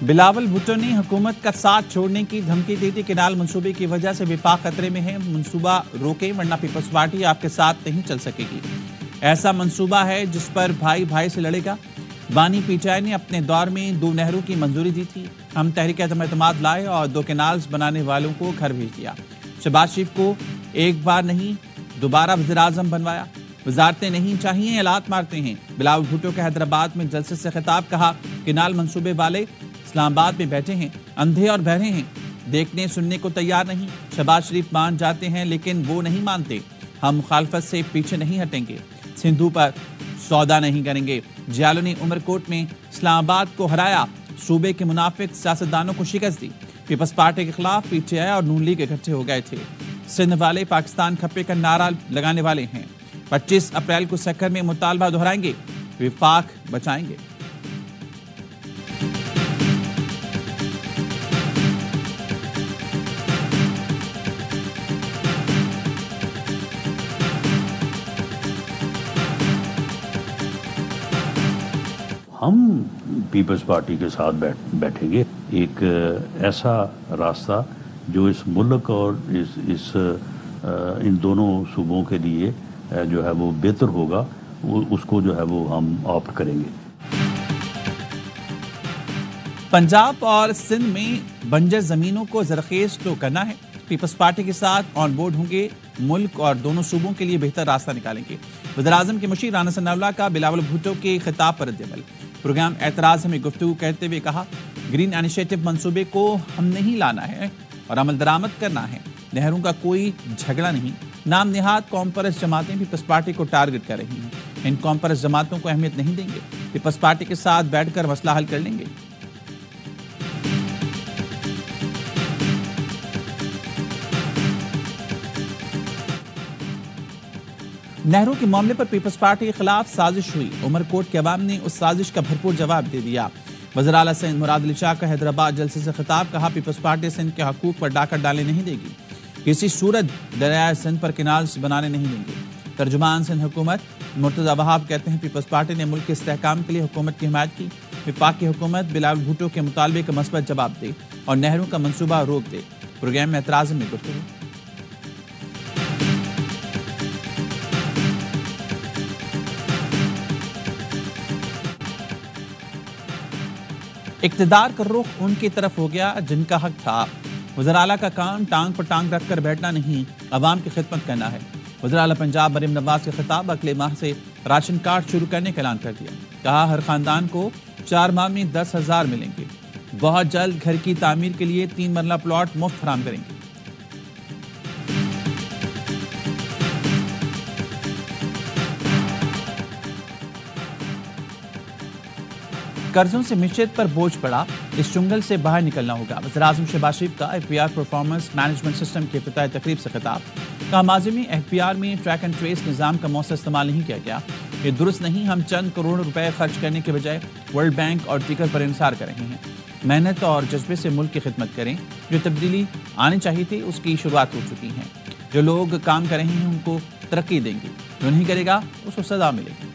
بلاول بھٹو نے حکومت کا ساتھ چھوڑنے کی دھمکی دی تھی۔ کینال منصوبے کی وجہ سے وفاق خطرے میں ہے، منصوبہ روکیں ورنہ پیپلز پارٹی آپ کے ساتھ نہیں چل سکے گی۔ ایسا منصوبہ ہے جس پر بھائی بھائی سے لڑے گا۔ بانی پی ٹی آئی نے اپنے دور میں 2 نہروں کی منظوری دی تھی، ہم تحریک عدم اعتماد لائے اور 2 کینالز بنانے والوں کو گھر بھیج دیا۔ شہباز شریف کو ایک بار نہیں دوبارہ وزیراعظم بنوایا۔ وزارتیں نہیں چاہیے، اعلانات مارتے ہیں۔ بلاول بھٹو کے حیدرآباد میں جلسے سے خطاب، کہا کینال منصوبے والے اسلام آباد میں بیٹھے ہیں، اندھے اور بہرے ہیں، دیکھنے سننے کو تیار نہیں۔ شہباز شریف مان جاتے ہیں لیکن وہ نہیں مانتے۔ ہم مخالفت سے پیچھے نہیں ہٹیں گے، سندھو پر سودا نہیں کریں گے۔ جیالو نے عمر کوٹ میں اسلام آباد کو ہرایا، صوبے کے منافق سیاستدانوں کو شکست دی۔ پیپلز پارٹی کے خلاف پی ٹی آئی اور نون لیگ اکٹھے ہو گئے تھے۔ سندھ والے پاکستان کھپے کا نعرہ لگانے والے ہیں۔ 25 اپریل کو سکھر میں مطالبہ دہرائیں گے، وفاق بچائیں گے۔ ہم پیپلز پارٹی کے ساتھ بیٹھیں گے، ایک ایسا راستہ جو اس ملک اور ان دونوں صوبوں کے لیے جو ہے وہ بہتر ہوگا، اس کو جو ہے وہ ہم آپٹ کریں گے۔ پنجاب اور سندھ میں بنجر زمینوں کو زرخیز تو کرنا ہے، پیپلز پارٹی کے ساتھ آن بورڈ ہوں گے، ملک اور دونوں صوبوں کے لیے بہتر راستہ نکالیں گے۔ وزیراعظم کے مشیر رانا ثناء اللہ کا بلاول بھٹو کے خطاب پر رد عمل۔ پروگرام اعتراض میں گفتگو کرتے ہوئے کہا گرین انیشیٹو منصوبے کو ہم نہیں لانا ہے اور عمل درآمد کرنا ہے، نہروں کا کوئی جھگڑا نہیں۔ نام نہاد قوم پرست جماعتیں پیپلز پارٹی کو ٹارگٹ کر رہی ہیں، ان قوم پرست جماعتوں کو اہمیت نہیں دیں گے، پیپلز پارٹی کے ساتھ بیٹھ کر مسئلہ حل کر لیں گے۔ نہروں کے معاملے پر پیپلز پارٹی کے خلاف سازش ہوئی، عمر کوٹ کے عوام نے اس سازش کا بھرپور جواب دے دیا۔ وزیر اعلیٰ سندھ مراد علی شاہ کا حیدرآباد جلسے سے خطاب، کہا پیپلز پارٹی سندھ کے حقوق پر ڈاکہ ڈالنے نہیں دے گی، کسی صورت دریائے سندھ پر کینالز بنانے نہیں دیں گے۔ ترجمان سندھ حکومت مرتضی وہاب کہتے ہیں پیپلز پارٹی نے ملک کے استحکام کے لیے حکومت کی حمایت کی، وفاق کی حکومت بلاول بھٹو کے مطالبے کا مثبت جواب دے اور نہروں کا منصوبہ روک دے۔ پروگرام میں اعتراض میں گفتگو۔ اقتدار کا رخ ان کی طرف ہو گیا جن کا حق تھا۔ وزیر اعلیٰ کا کام ٹانگ پر ٹانگ رکھ کر بیٹھنا نہیں، عوام کی خدمت کرنا ہے۔ وزیر اعلیٰ پنجاب مریم نواز کے خطاب، اگلے ماہ سے راشن کارڈ شروع کرنے کا اعلان کر دیا، کہا ہر خاندان کو 4 ماہ میں 10,000 ملیں گے، بہت جلد گھر کی تعمیر کے لیے 3 مرلہ پلاٹ مفت فراہم کریں گے۔ قرضوں سے معیشت پر بوجھ پڑا، اس چنگل سے باہر نکلنا ہوگا۔ وزیراعظم شہباز شریف کا F P R performance management system کی افتتاحی تقریب سے خطاب، کہا ماضی میں ایف پی آر میں ٹریک اینڈ ٹریس نظام کا مؤثر استعمال نہیں کیا گیا، یہ درست نہیں، ہم چند کروڑ روپے خرچ کرنے کے بجائے ورلڈ بینک اور دیگر پر انحصار کر رہے ہیں۔ محنت اور جذبے سے ملک کی خدمت کریں، جو تبدیلی آنی چاہیے تھی اس کی شروعات ہو چکی ہیں، جو لوگ کام کر رہے ہیں ان کو ترقی دیں گے، جو نہیں کرے گا اس کو سزا ملے گی۔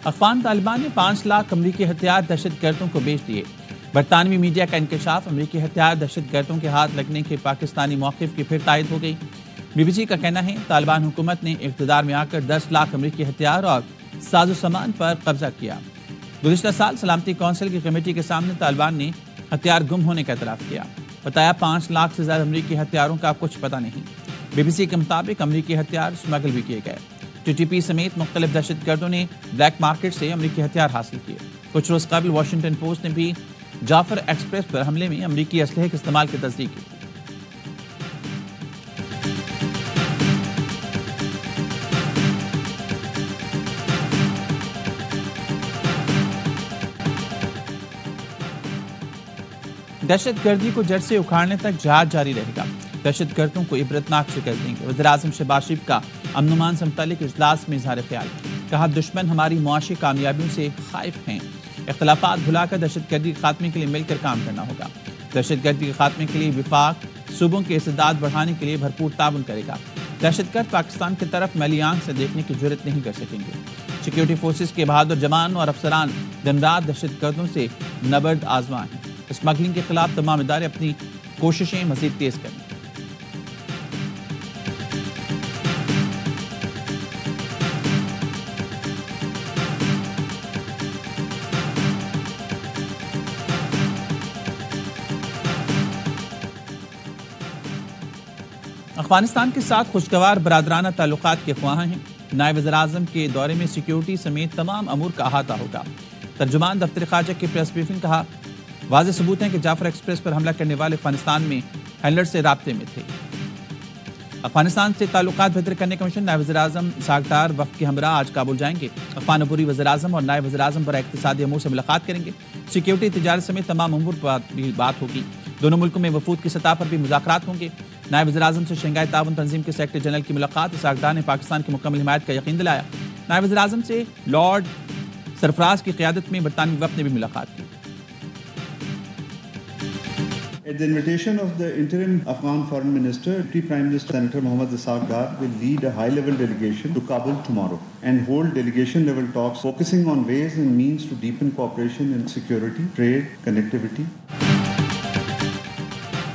افغان طالبان نے 5 لاکھ امریکی ہتھیار دہشت گردوں کو بیچ دیے۔ برطانوی میڈیا کا انکشاف، امریکی ہتھیار دہشت گردوں کے ہاتھ لگنے کے پاکستانی موقف کی پھر تائید ہو گئی۔ بی بی سی کا کہنا ہے طالبان حکومت نے اقتدار میں آ کر 10 لاکھ امریکی ہتھیار اور ساز و سامان پر قبضہ کیا۔ گزشتہ سال سلامتی کونسل کی کمیٹی کے سامنے طالبان نے ہتھیار گم ہونے کا اعتراف کیا، بتایا 5 لاکھ سے زیادہ امریکی ہتھیاروں کا کچھ پتہ نہیں۔ بی بی سی کے مطابق امریکی ہتھیار اسمگل بھی کیے گئے۔ ٹی ٹی پی سمیت مختلف دہشت گردوں نے بلیک مارکیٹ سے امریکی ہتھیار حاصل کیے۔ کچھ روز قبل واشنگٹن پوسٹ نے بھی جعفر ایکسپریس پر حملے میں امریکی اسلحے کے استعمال کی تصدیق کی۔ دہشت گردی کو جڑ سے اکھاڑنے تک جہاد جاری رہے گا، دہشت گردوں کو عبرتناک شکست دیں گے۔ وزیراعظم شہباز شریف کا امن و امان سے متعلق اجلاس میں اظہار خیال، کہا دشمن ہماری معاشی کامیابیوں سے خائف ہیں، اختلافات بھلا کر دہشت گردی کے خاتمے کے لیے مل کر کام کرنا ہوگا۔ دہشت گردی کے خاتمے کے لیے وفاق، صوبوں کے استعداد بڑھانے کے لیے بھرپور تعاون کرے گا۔ دہشت گرد پاکستان کی طرف میلی آنکھ سے دیکھنے کی جرات نہیں کر سکیں گے۔ سیکیورٹی فورسز کے بہادر جوان اور افسران دن رات دہشت گردوں سے نبرد آزما ہیں۔ اسمگلنگ کے خلاف تمام ادارے اپنی کوششیں مزید تیز کریں۔ افغانستان کے ساتھ خوشگوار برادرانہ تعلقات کے خواہاں ہیں۔ نائب وزیر اعظم کے دورے میں سیکیورٹی سمیت تمام امور کا احاطہ ہوگا۔ ترجمان دفتر خارجہ کی پریس بریفنگ کہا، واضح ثبوت ہیں کہ جعفر ایکسپریس پر حملہ کرنے والے افغانستان میں ہینڈلر سے رابطے میں تھے۔ افغانستان سے تعلقات بہتر کرنے کا مشن نائب وزیر اعظم اسحاق ڈار وفد کے ہمراہ آج کابل جائیں گے۔ افغان عبوری وزیر اعظم اور نائب وزیر اعظم برائے اقتصادی امور سے ملاقات کریں گے۔ سیکیورٹی تجارت سمیت تمام امور پر بھی بات ہوگی۔ دونوں ملکوں میں وفود کی سطح پر بھی مذاکرات ہوں گے۔ نائب وزیر اعظم سے شنگھائی تعاون تنظیم کے سیکرٹری جنرل کی ملاقات، اسحاق ڈار نے پاکستان کی مکمل حمایت کا یقین دلایا۔ نائب وزیر اعظم سے لارڈ سرفراز کی قیادت میں برطانوی وفد نے بھی ملاقات کی۔ At the invitation of the interim Afghan Foreign Minister, Deputy Prime Minister Senator Mohammad Ishaq Dar will lead a high-level delegation to Kabul tomorrow and hold delegation-level talks focusing on ways and means to deepen cooperation in security, trade, connectivity.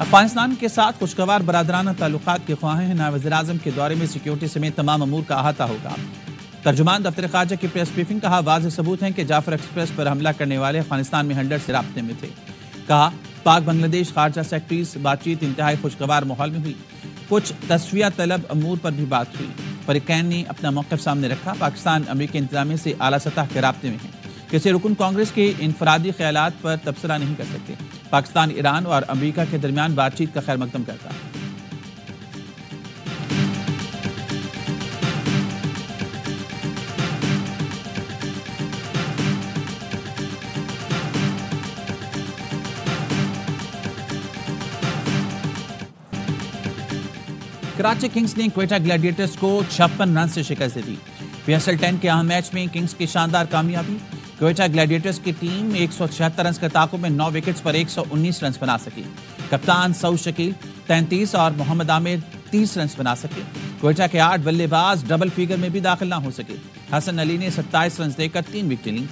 Afghanistan کے ساتھ خوشگوار برادرانہ تعلقات کے خواہاں ہیں۔ نائب وزیر اعظم کے دورے میں سیکیورٹی سمیت تمام امور کا احاطہ ہوگا۔ ترجمان دفتر خارجہ کی پریس بریفنگ کہا، واضح ثبوت ہیں کہ جعفر ایکسپریس پر حملہ کرنے والے افغانستان میں ہینڈلر سے رابطے میں تھے۔ کہا، پاک بنگلہ دیش خارجہ سیکرٹریز بات چیت انتہائی خوشگوار ماحول میں ہوئی۔ کچھ تصفیہ طلب امور پر بھی بات ہوئی۔ فریقین نے اپنا موقف سامنے رکھا۔ پاکستان امریکی انتظامیہ سے اعلیٰ سطح کے رابطے میں ہیں۔ کسی رکن کانگریس کے انفرادی خیالات پر تبصرہ نہیں کر سکتے۔ پاکستان ایران اور امریکہ کے درمیان بات چیت کا خیر مقدم کرتا ہے۔ کراچی کنگز نے کوئٹہ گلیڈیٹرز کو 56 رن سے شکست دے دی۔ PSL 10 کے اہم میچ میں کنگز کی شاندار کامیابی۔ کوئٹہ گلیڈیٹرز کی ٹیم 176 رنز کے تعاقب میں 9 وکٹس پر 119 رنز بنا سکی۔ کپتان سعود شکیل 33 اور محمد عامر 30 رنز بنا سکے۔ کوئٹہ کے 8 بلے باز ڈبل فیگر میں بھی داخل نہ ہو سکے۔ حسن علی نے 27 رنز دے کر 3 وکٹیں لیں۔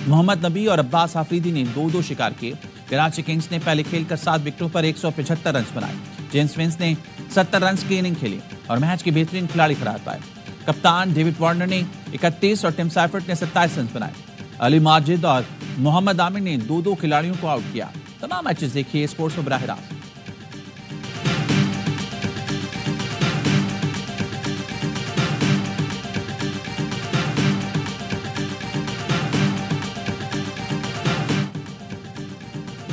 محمد نبی اور عباس آفریدی نے 2-2 شکار کیے۔ کراچی کنگز نے پہلے کھیل کر 7 وکٹوں پر 175 رنز بنائے۔ جیمز وینس نے 70 رنز کی اننگ کھیلی اور میچ کے بہترین کھلاڑی قرار پائے۔ کپتان ڈیوڈ وارنر نے 31 اور ٹم سائفرٹ نے 27 رنز بنائے۔ علی ماجد اور محمد عامر نے 2-2 کھلاڑیوں کو آؤٹ کیا۔ تمام میچز دیکھیے اسپورٹس میں براہ راست۔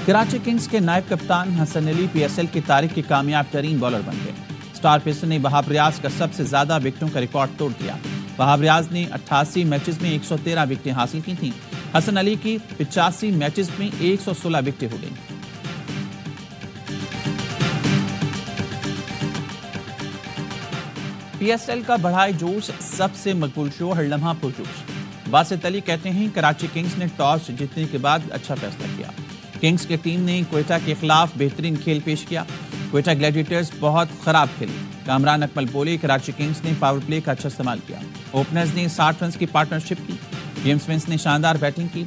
کراچی کنگز کے نائب کپتان حسن علی PSL کی تاریخ کی کامیاب ترین بالر بن گئے۔ سٹار پیسر نے وہاب ریاض کا سب سے زیادہ وکٹوں کا ریکارڈ توڑ دیا۔ وہاب ریاض نے 88 میچز میں 113 وکٹیں حاصل کی تھیں۔ حسن علی کی 85 میچز میں 116 وکٹیں ہو گئیں۔ PSL کا بڑھائے جوش، سب سے مقبول شو، ہر لمحہ پرجوش۔ باسط علی کہتے ہیں کراچی کنگز نے ٹاس جیتنے کے بعد اچھا فیصلہ کیا۔ کنگز کی ٹیم نے کوئٹہ کے خلاف بہترین کھیل پیش کیا۔ کوئٹہ گلیڈیٹرز بہت خراب کھیلی۔ کامران اکمل بولے، کراچی کنگز نے پاور پلے کا اچھا استعمال کیا۔ اوپنرز نے 60 رنز کی پارٹنرشپ کی۔ جیمز وینس نے شاندار بیٹنگ کی۔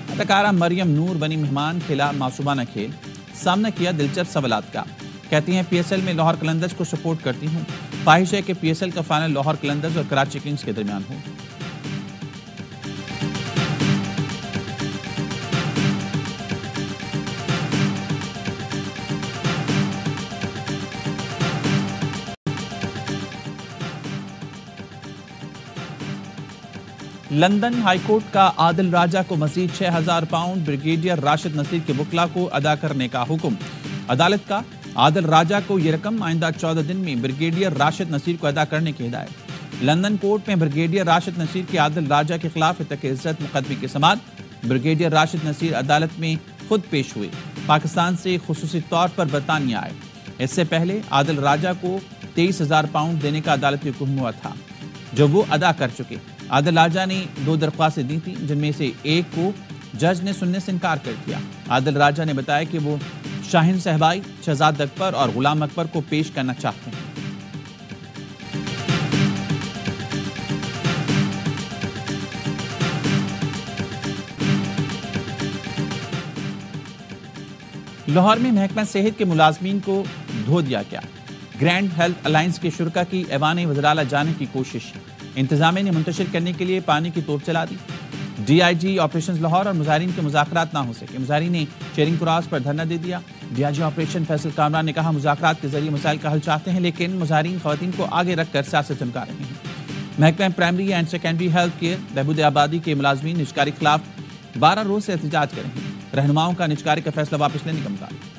اداکارہ مریم نور بنی مہمان، کھیلا معصومانہ کھیل، سامنا کیا دلچسپ سوالات کا۔ کہتی ہیں PSL میں لاہور قلندرز کو سپورٹ کرتی ہوں۔ خواہش ہے کہ PSL کا فائنل لاہور قلندرز اور کراچی کنگز کے درمیان ہو۔ لندن ہائی کورٹ کا عادل راجہ کو مزید 6000 پاؤنڈ بریگیڈیئر راشد نصیر کے وکلاء کو ادا کرنے کا حکم۔ عدالت کا عادل راجہ کو یہ رقم آئندہ 14 دن میں بریگیڈیئر راشد نصیر کو ادا کرنے کی ہدایت۔ لندن کورٹ میں بریگیڈیئر راشد نصیر کے عادل راجہ کے خلاف ترک عزت مقدمے کی سماعت۔ بریگیڈیئر راشد نصیر عدالت میں خود پیش ہوئے۔ پاکستان سے خصوصی طور پر برطانیہ آئے۔ اس سے پہلے عادل راجہ کو 23,000 پاؤنڈ دینے کا عدالتی حکم ہوا تھا، جو وہ ادا کر چکے۔ عادل راجہ نے 2 درخواستیں دی تھیں، جن میں سے ایک کو جج نے سننے سے انکار کر دیا۔ عادل راجہ نے بتایا کہ وہ شاہین صہبائی شہزاد اکبر اور غلام اکبر کو پیش کرنا چاہتے ہیں۔ لاہور میں محکمہ صحت کے ملازمین کو دھو دیا گیا۔ گرینڈ ہیلتھ الائنس کے شرکاء کی ایوان وزراء جانے کی کوشش، انتظامیہ نے منتشر کرنے کے لیے پانی کی توپ چلا دی۔ D I G operations Lahore اور مظاہرین کے مذاکرات نہ ہو سکے، مظاہرین نے چیرنگ کراس پر دھرنا دے دیا۔ D I G operation Faisal Kamran نے کہا مذاکرات کے ذریعے مسائل کا حل چاہتے ہیں، لیکن مظاہرین خواتین کو آگے رکھ کر سیاست چمکا رہے ہیں۔ محکمہ primary and secondary health care بہبود آبادی کے ملازمین نجکاری خلاف 12 روز سے احتجاج کریں گے۔ رہنماؤں کا نجکاری کا فیصلہ واپس لینے کا مطالبہ۔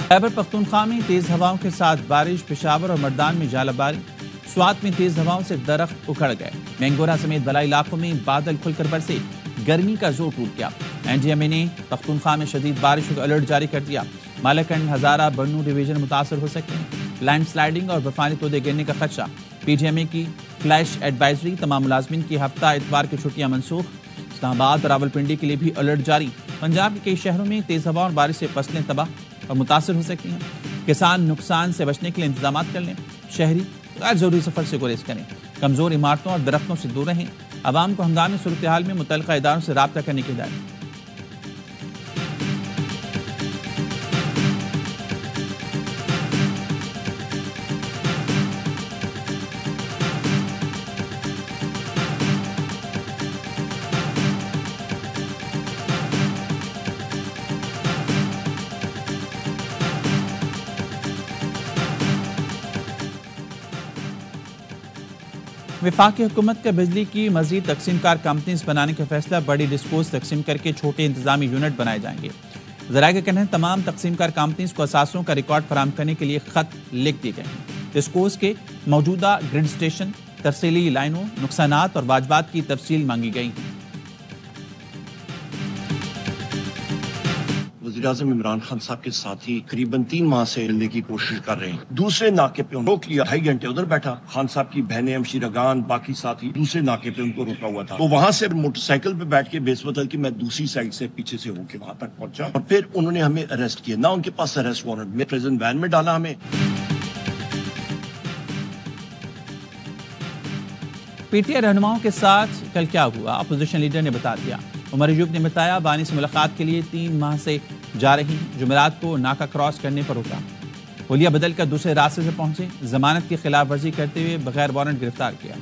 خیبر پختونخوا میں تیز ہواؤں کے ساتھ بارش، پشاور اور مردان میں ژالہ باری، سوات میں تیز ہواؤں سے درخت اکھڑ گئے، مینگورہ سمیت بلائی علاقوں میں بادل کھل کر برسے، گرمی کا زور ٹوٹ گیا۔ این ڈی ایم اے نے پختونخوا میں شدید بارشوں کا الرٹ جاری کر دیا۔ مالاکنڈ، ہزارہ، بنوں ڈویژن متاثر ہو سکتے ہیں، لینڈ سلائیڈنگ اور برفانی تودے گرنے کا خدشہ۔ پی ڈی ایم اے کی فلیش ایڈوائزری، تمام ملازمین کی ہفتہ اتوار کی چھٹیاں منسوخ۔ اسلام آباد اور راولپنڈی کے لیے بھی الرٹ جاری۔ پنجاب کے کئی شہروں میں تیز ہوا اور بارش سے فصلیں تباہ اور متاثر ہو سکتی ہیں۔ کسان نقصان سے بچنے کے لیے انتظامات کر لیں، شہری غیر ضروری سفر سے گریز کریں، کمزور عمارتوں اور درختوں سے دور رہیں، عوام کو ہنگامی صورتحال میں متعلقہ اداروں سے رابطہ کرنے کی ہدایت۔ وفاقی حکومت کا بجلی کی مزید تقسیم کار کمپنیز بنانے کا فیصلہ، بڑی ڈسکوز تقسیم کر کے چھوٹے انتظامی یونٹ بنائے جائیں گے۔ ذرائع کا کہنا ہے تمام تقسیم کار کمپنیز کو اثاثوں کا ریکارڈ فراہم کرنے کے لیے خط لکھ دیے گئے ہیں۔ ڈسکوز کے موجودہ گرڈ اسٹیشن، ترسیلی لائنوں، نقصانات اور واجبات کی تفصیل مانگی گئی ہے۔ وزیراعظم عمران خان صاحب کے ساتھی قریباً 3 ماہ سے ملنے کی کوشش کر رہے ہیں۔ دوسرے ناکے پہ روک لیا، 2.5 گھنٹے ادھر بیٹھا، خان صاحب کی بہنیں، ہمشیرگان، باقی ساتھی دوسرے ناکے پہ ان کو روکا ہوا تھا، تو وہاں سے موٹر سائیکل پہ بیٹھ کے بیس بدل کے میں دوسری سائیڈ سے پیچھے سے ہو کے وہاں تک پہنچا، اور پھر انہوں نے ہمیں اریسٹ کیا۔ نہ ان کے پاس اریسٹ وارنٹ، میں پریزن وین میں ڈالا ہمیں۔ پی ٹی آئی رہنماؤں کے ساتھ کل کیا ہوا، اپوزیشن لیڈر نے بتا دیا۔ عمر ایوب نے بتایا بانی سے ملاقات کے لیے 3 ماہ سے جا رہی، جمعرات کو ناکہ کراس کرنے پر روکا، ہولیا بدل کر دوسرے راستے سے پہنچے، ضمانت کی خلاف ورزی کرتے ہوئے بغیر وارنٹ گرفتار کیا،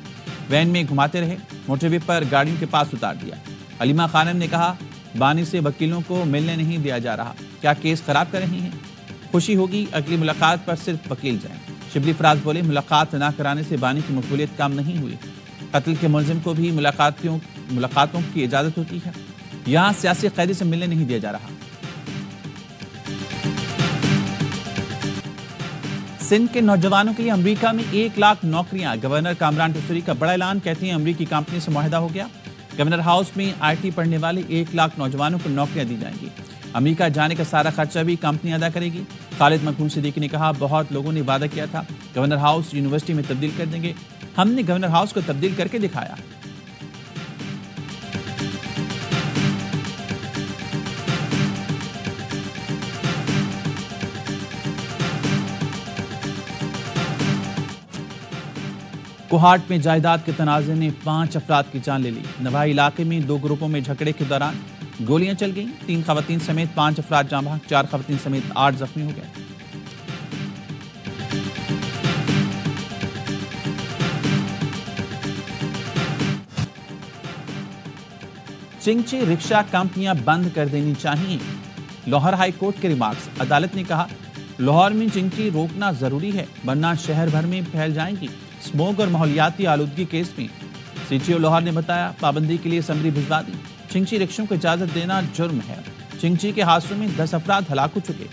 وین میں گھماتے رہے، موٹر وے پر گاڑیوں کے پاس اتار دیا۔ علیمہ خانم نے کہا بانی سے وکیلوں کو ملنے نہیں دیا جا رہا، کیا کیس خراب کر رہی ہیں؟ خوشی ہوگی اگلی ملاقات پر صرف وکیل جائیں۔ شبلی فراز بولے ملاقات نہ کرانے سے بانی کی مقبولیت کم نہیں ہوئی، قتل کے ملزم کو بھی ملاقاتوں کی اجازت ہوتی ہے، یہاں سیاسی قیدی سے ملنے نہیں دیا جا رہا۔ سندھ کے نوجوانوں کے لیے امریکہ میں 1 لاکھ نوکریاں، گورنر کامران ٹیسری کا بڑا اعلان، کہتے ہیں امریکی کمپنی سے معاہدہ ہو گیا، گورنر ہاؤس میں آئی ٹی پڑھنے والے 1 لاکھ نوجوانوں کو نوکریاں دی جائیں گی، امریکہ جانے کا سارا خرچہ بھی کمپنی ادا کرے گی۔ خالد مقبول صدیقی نے کہا بہت لوگوں نے وعدہ کیا تھا گورنر ہاؤس یونیورسٹی میں تبدیل کر دیں گے، ہم نے گورنر ہاؤس کو تبدیل کر کے دکھایا۔ کوہاٹ میں جائیداد کے تنازع نے 5 افراد کی جان لے لی، نوائی علاقے میں 2 گروپوں میں جھگڑے کے دوران گولیاں چل گئیں، 3 خواتین سمیت 5 افراد جاں بحق، 4 خواتین سمیت 8 زخمی ہو گئے۔ چنگچی رکشہ کمپنیاں بند کر دینی چاہیے، لاہور ہائی کورٹ کے ریمارکس، عدالت نے کہا لاہور میں چنگچی روکنا ضروری ہے ورنہ شہر بھر میں پھیل جائیں گی اسموگ اور ماحولیاتی آلودگی کیس میں۔ سی ٹی او لاہور نے بتایا پابندی کے لیے اسمبلی بھجوا دی، چنگچی رکشوں کو اجازت دینا جرم ہے، چنگچی کے حادثوں میں 10 افراد ہلاک ہو چکے۔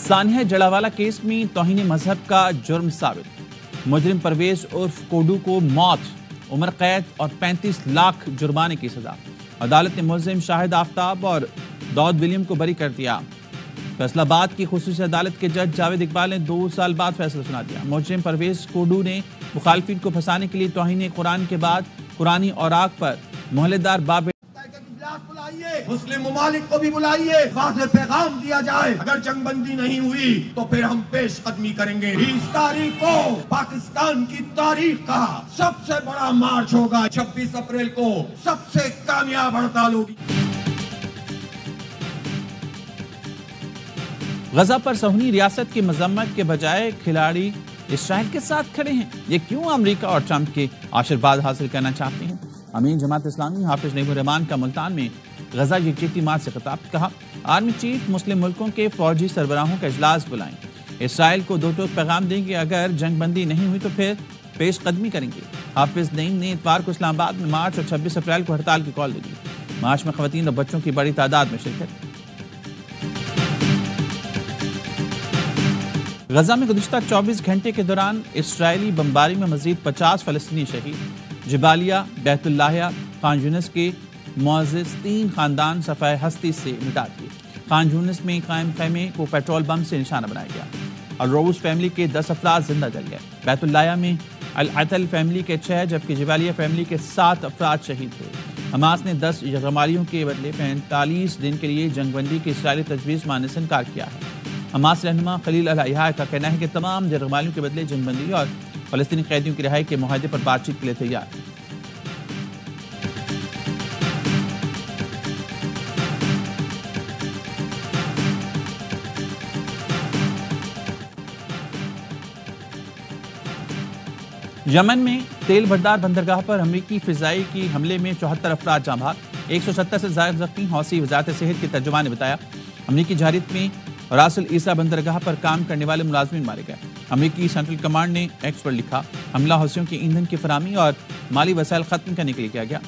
سانحہ جڑاوالا کیس میں توہین مذہب کا جرم ثابت، مجرم پرویز عرف کوڈو کو موت، عمر قید اور 35 لاکھ جرمانے کی سزا۔ عدالت نے ملزم شاہد آفتاب اور داؤد ولیم کو بری کر دیا۔ فیصلہ آباد کی خصوصی عدالت کے جج جاوید اقبال نے 2 سال بعد فیصلہ سنا دیا۔ مجرم پرویز کوڈو نے مخالفین کو پھنسانے کے لیے توہین قرآن کے بعد قرآنی اوراق پر مہلتدار باب مسلم ممالک کو بھی بلائیے، واضح پیغام دیا جائے اگر جنگ بندی نہیں ہوئی تو پھر ہم پیش قدمی کریں گے۔ 20 تاریخ کو پاکستان کی تاریخ کا سب سے بڑا مارچ ہوگا۔ 26 اپریل کو سب سے کامیاب ہڑتال ہوگی۔ غزہ پر صہیونی ریاست کی مذمت کے بجائے کھلاڑی اسرائیل کے ساتھ کھڑے ہیں۔ یہ کیوں امریکہ اور ٹرمپ کے آشیرواد حاصل کرنا چاہتے ہیں؟ امین جماعت اسلامی حافظ نعیم الرحمان کا ملتان میں غزہ یکجہتی مارچ سے خطاب، کہا آرمی چیف مسلم ملکوں کے فوجی سربراہوں کا اجلاس بلائیں، اسرائیل کو 2 ٹوک پیغام دیں کہ اگر جنگ بندی نہیں ہوئی تو پھر پیش قدمی کریں گے۔ حافظ نعیم نے اتوار کو اسلام آباد میں مارچ اور 26 اپریل کو ہڑتال کی کال دی۔ مارچ میں خواتین اور بچوں کی بڑی تعداد میں شرکت۔ غزہ میں گزشتہ 24 گھنٹے کے دوران اسرائیلی بمباری میں مزید 50 فلسطینی شہید۔ جبالیہ، بیت اللہ، خان یونس کے معزز 3 خاندان صفحہ ہستی سے مٹا دیے۔ خان یونس میں قائم خیمے کو پیٹرول بم سے نشانہ بنایا گیا اور روز فیملی کے 10 افراد زندہ جل گئے۔ بیت اللہ میں العتل فیملی کے 6 جبکہ جبالیہ فیملی کے 7 افراد شہید ہوئے۔ حماس نے 10 یرغمالیوں کے بدلے 45 دن کے لیے جنگ بندی کی اسرائیلی تجویز ماننے سے انکار کیا ہے۔ حماس رہنما خلیل الحیہ کا کہنا ہے کہ تمام یرغمالیوں کے بدلے جنگ بندی اور فلسطینی قیدیوں کی رہائی کے معاہدے پر بات چیت کے لیے تیار ہے۔ یمن میں تیل بردار بندرگاہ پر امریکی فضائی کی حملے میں 74 افراد جاں بحق، 170 سے زائد زخمی۔ حوثی وزارت صحت کے ترجمان نے بتایا امریکی جارحیت میں راس العیسیٰ بندرگاہ پر کام کرنے والے ملازمین مارے گئے۔ امریکی سینٹرل کمانڈ نے ایکس پر لکھا حملہ حوثیوں کی ایندھن کی فراہمی اور مالی وسائل ختم کرنے کے لیے کیا گیا۔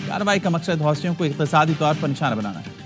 کارروائی کا مقصد حوثیوں کو اقتصادی طور پر نشانہ بنانا ہے۔